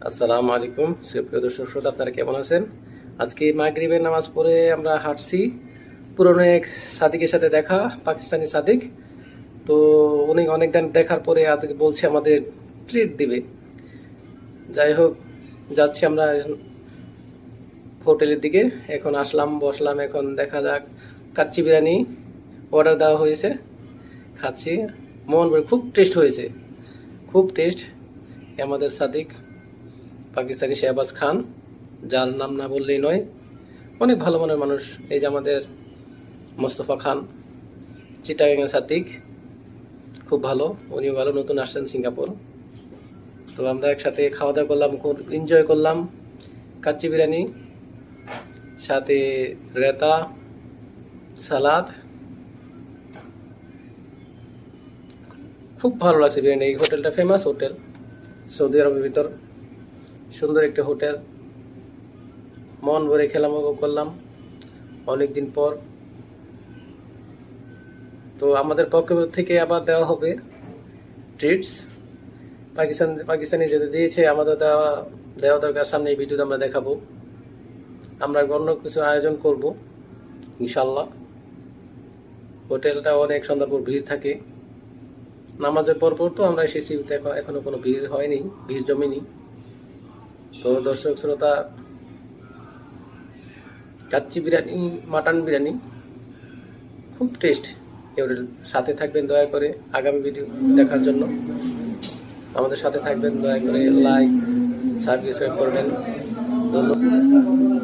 আসসালামু আলাইকুম সুপ্রিয় দর্শক শ্রোতা, আপনারা কেমন আছেন? আজকে মাগরিবের নামাজ পড়ে আমরা হাঁটছি। পুরনো এক সাদিকের সাথে দেখা, পাকিস্তানি সাদিক। তো উনি অনেক দিন দেখার পরে আজকে বলছে আমাদের ট্রিট দিবে। যাই হোক, যাচ্ছি আমরা হোটেলের দিকে। এখন আসলাম, বসলাম, এখন দেখা যাক। কাচ্চি বিরিয়ানি অর্ডার দেওয়া হয়েছে, খাচ্ছি। মন ভরে খুব টেস্ট হয়েছে, খুব টেস্ট। আমাদের সাদিক পাকিস্তানি শেহবাজ খান, যার নাম না বললেই নয়, অনেক ভালো মনের মানুষ। এই যে আমাদের মোস্তফা খান, চিটাগাং সাদিক, খুব ভালো, উনিও ভালো, নতুন আসছেন সিঙ্গাপুর। তো আমরা একসাথে খাওয়া দাওয়া করলাম, খুব এনজয় করলাম। কাচ্চি বিরিয়ানি, সাথে রেতা, সালাদ, খুব ভালো লাগছে বিরিয়ানি। এই হোটেলটা ফেমাস হোটেল সৌদি আরবের ভিতর, সুন্দর একটা হোটেল। মন ভরে খেলাম, করলাম অনেকদিন পর। তো আমাদের পক্ষ থেকে আবার দেওয়া হবে ট্রিটস। পাকিস্তানি যেটা দিয়েছে, আমাদের দেওয়া দেওয়া দরকার। সামনে এই ভিডিওতে আমরা দেখাবো। আমরা অন্য কিছু আয়োজন করব ইনশাল্লাহ। হোটেলটা অনেক সন্ধ্যার পর ভিড় থাকে, নামাজের পর পর তো আমরা এসেছি, এখনো কোনো ভিড় হয়নি, ভিড় জমেনি। তো দর্শক শ্রোতা, কাচ্চি বিরিয়ানি, মাটন বিরিয়ানি খুব টেস্ট। এর সাথে থাকবেন দয়া করে আগামী ভিডিও দেখার জন্য। আমাদের সাথে থাকবেন দয়া করে, লাইক সাবস্ক্রাইব করবেন। ধন্যবাদ।